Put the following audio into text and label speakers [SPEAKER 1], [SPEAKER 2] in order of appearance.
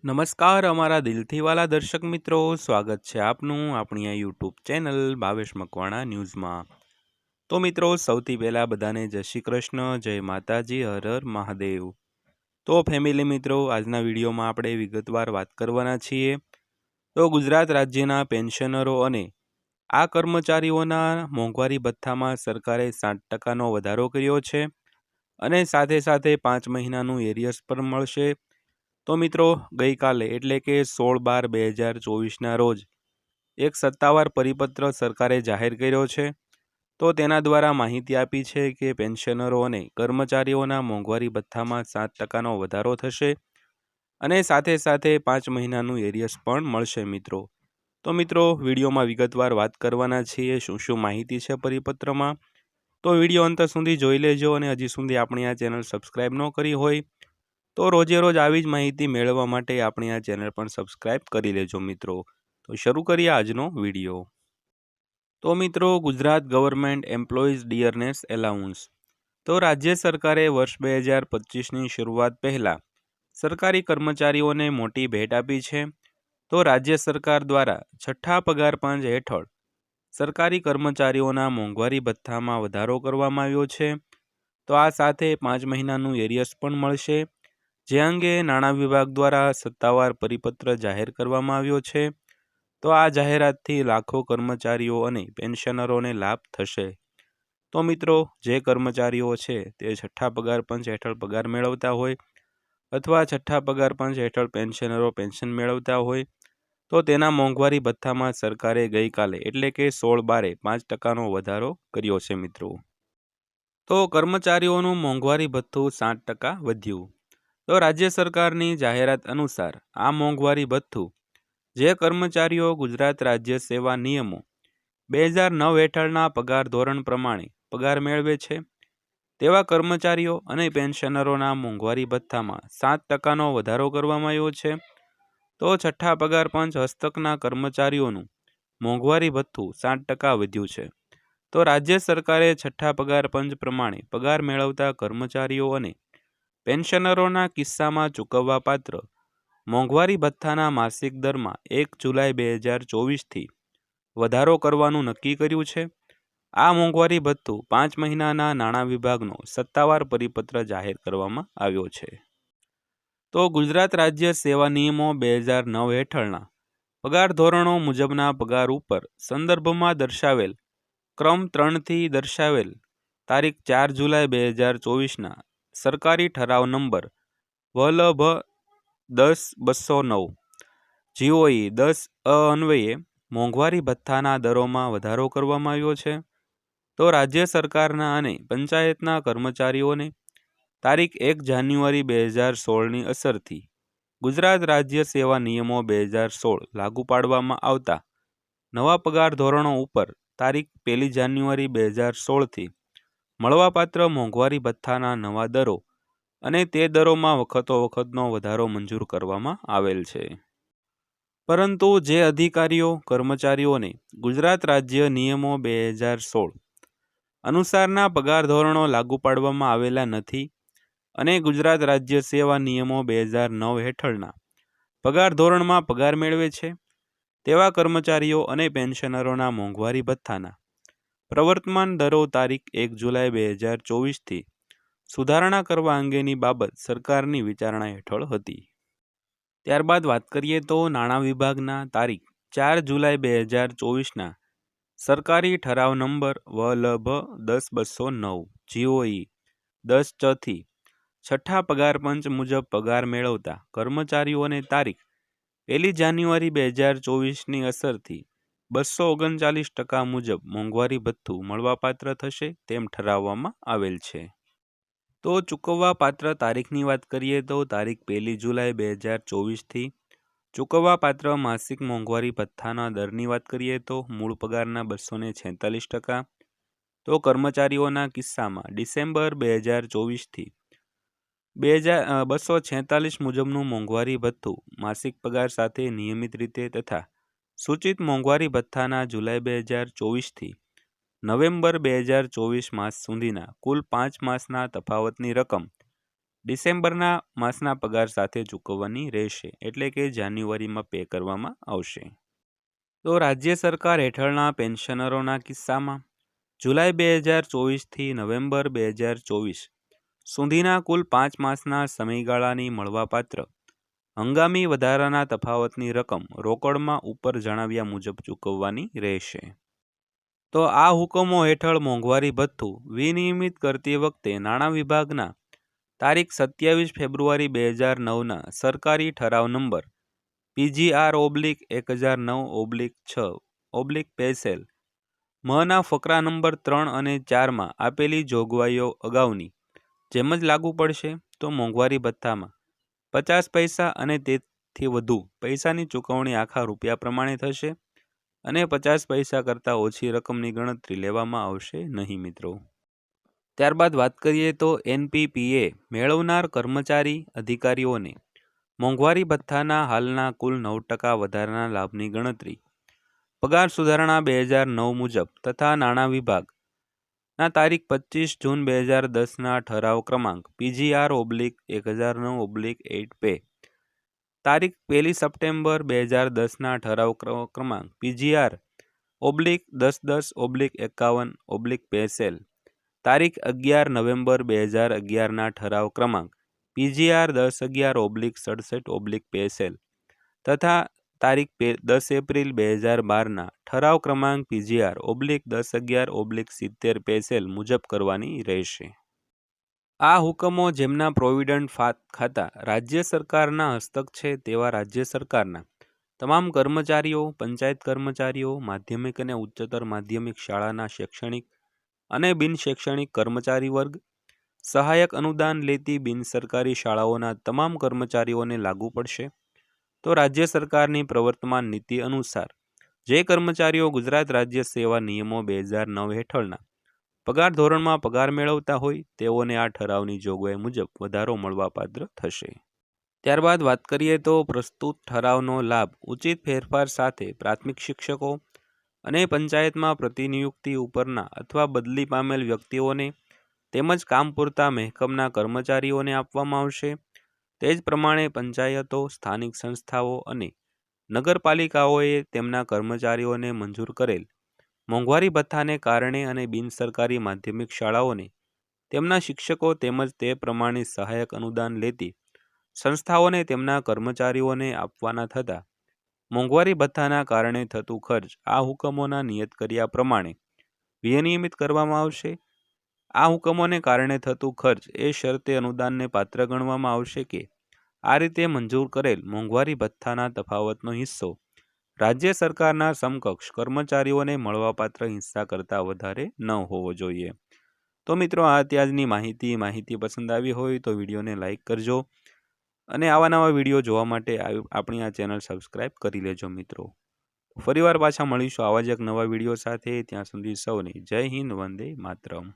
[SPEAKER 1] નમસ્કાર અમારા દિલથી વાલા દર્શક મિત્રો, સ્વાગત છે આપનું આપણી આ યુટ્યુબ ચેનલ ભાવેશ મકવાણા ન્યૂઝમાં। તો મિત્રો, સૌથી પહેલાં બધાને જય શ્રી કૃષ્ણ, જય માતાજી, હર હર મહાદેવ। તો ફેમિલી મિત્રો, આજના વિડીયોમાં આપણે વિગતવાર વાત કરવાના છીએ। તો ગુજરાત રાજ્યના પેન્શનરો અને આ કર્મચારીઓના મોંઘવારી ભથ્થામાં સરકારે 7%નો વધારો કર્યો છે અને સાથે સાથે 5 મહિનાનું એરિયર્સ પણ મળશે। તો મિત્રો, ગઈકાલે એટલે કે 16/12/2024ના રોજ એક સત્તાવાર પરિપત્ર સરકારે જાહેર કર્યો છે। તો તેના દ્વારા માહિતી આપી છે કે પેન્શનરો અને કર્મચારીઓના મોંઘવારી ભથ્થામાં 7%નો વધારો થશે અને સાથે સાથે 5 મહિનાનું એરિયર્સ પણ મળશે મિત્રો। તો મિત્રો, વિડીયોમાં વિગતવાર વાત કરવાના છીએ શું શું માહિતી છે પરિપત્રમાં। તો વિડીયો અંત સુધી જોઈ લેજો અને હજી સુધી આપણી આ ચેનલ સબસ્ક્રાઈબ ન કરી હોય તો રોજે રોજ આવી જ માહિતી મેળવવા માટે આપણી આ ચેનલ પણ સબસ્ક્રાઈબ કરી લેજો મિત્રો। તો શરૂ કરીએ આજનો વિડીયો। તો મિત્રો, ગુજરાત ગવર્મેન્ટ એમ્પ્લોઈઝ ડિયરનેસ એલાઉન્સ। તો રાજ્ય સરકારે વર્ષ 2025ની શરૂઆત પહેલાં સરકારી કર્મચારીઓને મોટી ભેટ આપી છે। તો રાજ્ય સરકાર દ્વારા છઠ્ઠા પગાર પંચ હેઠળ સરકારી કર્મચારીઓના મોંઘવારી ભથ્થામાં વધારો કરવામાં આવ્યો છે। તો આ સાથે 5 મહિનાનું એરિયર્સ પણ મળશે, જે અંગે નાણાં વિભાગ દ્વારા સત્તાવાર પરિપત્ર જાહેર કરવામાં આવ્યો છે। તો આ જાહેરાતથી લાખો કર્મચારીઓ અને પેન્શનરોને લાભ થશે। તો મિત્રો, જે કર્મચારીઓ છે તે છઠ્ઠા પગાર પંચ હેઠળ પગાર મેળવતા હોય અથવા છઠ્ઠા પગાર પંચ હેઠળ પેન્શનરો પેન્શન મેળવતા હોય તો તેના મોંઘવારી ભથ્થામાં સરકારે ગઈકાલે એટલે કે 16/12 5%નો વધારો કર્યો છે મિત્રો। તો કર્મચારીઓનું મોંઘવારી ભથ્થું 7% વધ્યું। તો રાજ્ય સરકારની જાહેરાત અનુસાર આ મોંઘવારી ભથ્થું જે કર્મચારીઓ ગુજરાત રાજ્ય સેવા નિયમો 2009 હેઠળના પગાર ધોરણ પ્રમાણે પગાર મેળવે છે તેવા કર્મચારીઓ અને પેન્શનરોના મોંઘવારી ભથ્થામાં 7%નો વધારો કરવામાં આવ્યો છે। તો છઠ્ઠા પગાર પંચ હસ્તકના કર્મચારીઓનું મોંઘવારી ભથ્થું 7% વધ્યું છે। તો રાજ્ય સરકારે છઠ્ઠા પગાર પંચ પ્રમાણે પગાર મેળવતા કર્મચારીઓ અને પેન્શનરોના કિસ્સામાં ચૂકવવા પાત્ર મોંઘવારી ભથ્થાના માસિક દરમાં 1 જુલાઈ 2024થી વધારો કરવાનું નક્કી કર્યું છે। આ મોંઘવારી ભથ્થું 5 મહિનાના નાણાં વિભાગનો સત્તાવાર પરિપત્ર જાહેર કરવામાં આવ્યો છે। તો ગુજરાત રાજ્ય સેવા નિયમો 2009 હેઠળના પગાર ધોરણો મુજબના પગાર ઉપર સંદર્ભમાં દર્શાવેલ ક્રમ 3થી દર્શાવેલ તારીખ 4 જુલાઈ 2024ના સરકારી ઠરાવ નંબર વલભ 10/209 GOE 10 અન્વયે મોંઘવારી ભથ્થાના દરોમાં વધારો કરવામાં આવ્યો છે। તો રાજ્ય સરકારના અને પંચાયતના કર્મચારીઓને તારીખ 1 જાન્યુઆરી 2016ની અસરથી ગુજરાત રાજ્ય સેવા નિયમો 2016 લાગુ પાડવામાં આવતા નવા પગાર ધોરણો ઉપર તારીખ 1 જાન્યુઆરી 2016થી મળવાપાત્ર મોંઘવારી ભથ્થાના નવા દરો અને તે દરોમાં વખતનો વધારો મંજૂર કરવામાં આવેલ છે। પરંતુ જે અધિકારીઓ કર્મચારીઓને ગુજરાત રાજ્ય નિયમો 2016 અનુસારના પગાર ધોરણો લાગુ પાડવામાં આવેલા નથી અને ગુજરાત રાજ્ય સેવા નિયમો 2009 હેઠળના પગાર ધોરણમાં પગાર મેળવે છે તેવા કર્મચારીઓ અને પેન્શનરોના મોંઘવારી ભથ્થાના પ્રવર્તમાન દરો તારીખ 1 જુલાઈ 2024થી સુધારણા કરવા અંગેની બાબત સરકારની વિચારણા હેઠળ હતી। ત્યારબાદ વાત કરીએ તો નાણાં વિભાગના તારીખ 4 જુલાઈ 2024ના સરકારી ઠરાવ નંબર વલભ 10/209 GOE 10/6થી છઠ્ઠા પગાર પંચ મુજબ પગાર મેળવતા કર્મચારીઓને તારીખ 1 જાન્યુઆરી 2024ની અસરથી 239% મુજબ મોંઘવારી ભથ્થું મળવાપાત્ર થશે તેમ ઠરાવવામાં આવેલ છે। તો ચૂકવવા પાત્ર તારીખની વાત કરીએ તો તારીખ 1 જુલાઈ 2024થી ચૂકવવા પાત્ર માસિક મોંઘવારી ભથ્થાના દરની વાત કરીએ તો મૂળ પગારના 246%, તો કર્મચારીઓના કિસ્સામાં ડિસેમ્બર 2024થી 246 મુજબનું મોંઘવારી ભથ્થું માસિક પગાર સાથે નિયમિત રીતે તથા સૂચિત મોંઘવારી ભથ્થાના જુલાઈ 2024થી નવેમ્બર 2024 માસ સુધીના કુલ 5 માસના તફાવતની રકમ ડિસેમ્બરના માસના પગાર સાથે ચૂકવવાની રહેશે, એટલે કે જાન્યુઆરીમાં પે કરવામાં આવશે. તો રાજ્ય સરકાર હેઠળના પેન્શનરોના કિસ્સામાં જુલાઈ 2024થી નવેમ્બર 2024 સુધીના કુલ 5 માસના સમયગાળાની મળવાપાત્ર હંગામી વધારાના તફાવતની રકમ રોકડમાં ઉપર જણાવ્યા મુજબ ચૂકવવાની રહેશે. તો આ હુકમો હેઠળ મોંઘવારી ભથ્થું વિનિયમિત કરતી વખતે નાણાં વિભાગના તારીખ 27 ફેબ્રુઆરી 2009ના સરકારી ઠરાવ નંબર PGR/1009/6/પેસેલ મના ફકરા નંબર 3 અને 4માં આપેલી જોગવાઈઓ અગાઉની જેમ જ લાગુ પડશે. તો મોંઘવારી ભથ્થામાં 50 પૈસા અને તેથી વધુ પૈસાની ચૂકવણી આખા રૂપિયા પ્રમાણે થશે અને 50 પૈસા કરતાં ઓછી રકમની ગણતરી લેવામાં આવશે નહીં મિત્રો. ત્યારબાદ વાત કરીએ તો NPPA મેળવનાર કર્મચારી અધિકારીઓને મોંઘવારી ભથ્થાના હાલના કુલ 9% વધારાના લાભની ગણતરી પગાર સુધારણા 2009 મુજબ તથા નાણાં વિભાગના તારીખ 25 જૂન 2010ના ઠરાવ ક્રમાંક PGR/1009/8 તારીખ 1 સપ્ટેમ્બર 2010ના ઠરાવ ક્રમાંક PGR/1010/51/પેસેલ તારીખ 11 નવેમ્બર 2011ના ઠરાવ ક્રમાંક PGR/1011/67/પેસેલ તથા તારીખ 10 એપ્રિલ 2012ના ઠરાવ ક્રમાંક PGR/1011/70 પેસેલ મુજબ કરવાની રહેશે. આ હુકમો જેમના પ્રોવિડન્ટ ખાતા રાજ્ય સરકારના હસ્તક છે તેવા રાજ્ય સરકારના તમામ કર્મચારીઓ, પંચાયત કર્મચારીઓ, માધ્યમિક અને ઉચ્ચતર માધ્યમિક શાળાના શૈક્ષણિક અને બિનશૈક્ષણિક કર્મચારી વર્ગ, સહાયક અનુદાન લેતી બિનસરકારી શાળાઓના તમામ કર્મચારીઓને લાગુ પડશે. તો રાજ્ય સરકારની પ્રવર્તમાન નીતિ અનુસાર જે કર્મચારીઓ ગુજરાત રાજ્ય સેવા નિયમો 2009 હેઠળના પગાર ધોરણમાં પગાર મેળવતા હોય તેઓને આ ઠરાવની જોગવાઈ મુજબ વધારો મળવાપાત્ર થશે. ત્યારબાદ વાત કરીએ તો પ્રસ્તુત ઠરાવનો લાભ ઉચિત ફેરફાર સાથે પ્રાથમિક શિક્ષકો અને પંચાયતમાં પ્રતિનિયુક્તિ ઉપરના અથવા બદલી પામેલ વ્યક્તિઓને તેમજ કામ પૂરતા મહેકમના કર્મચારીઓને આપવામાં આવશે. તે જ પ્રમાણે પંચાયતો, સ્થાનિક સંસ્થાઓ અને નગરપાલિકાઓએ તેમના કર્મચારીઓને મંજૂર કરેલ મોંઘવારી ભથ્થાને કારણે અને બિનસરકારી માધ્યમિક શાળાઓને તેમના શિક્ષકો તેમજ તે પ્રમાણે સહાયક અનુદાન લેતી સંસ્થાઓને તેમના કર્મચારીઓને આપવાના થતા મોંઘવારી ભથ્થાના કારણે થતું ખર્ચ આ હુકમોના નિયત કર્યા પ્રમાણે વિનિયમિત કરવામાં આવશે. આ હુકમોને કારણે થતું ખર્ચ એ શરતે અનુદાનને પાત્ર ગણવામાં આવશે કે આ રીતે મંજૂર કરેલ મોંઘવારી ભથ્થાના તફાવતનો હિસ્સો રાજ્ય સરકારના સમકક્ષ કર્મચારીઓને મળવાપાત્ર હિસ્સા કરતાં વધારે ન હોવો જોઈએ. તો મિત્રો આ અત્યારની માહિતી પસંદ આવી હોય તો વિડીયોને લાઇક કરજો અને આવા નવા વિડીયો જોવા માટે આપણી આ ચેનલ સબસ્ક્રાઈબ કરી લેજો મિત્રો. ફરીવાર પાછા મળીશું આવા જ એક નવા વિડીયો સાથે. ત્યાં સુધી સૌને જય હિન્દ, વંદે માતરમ.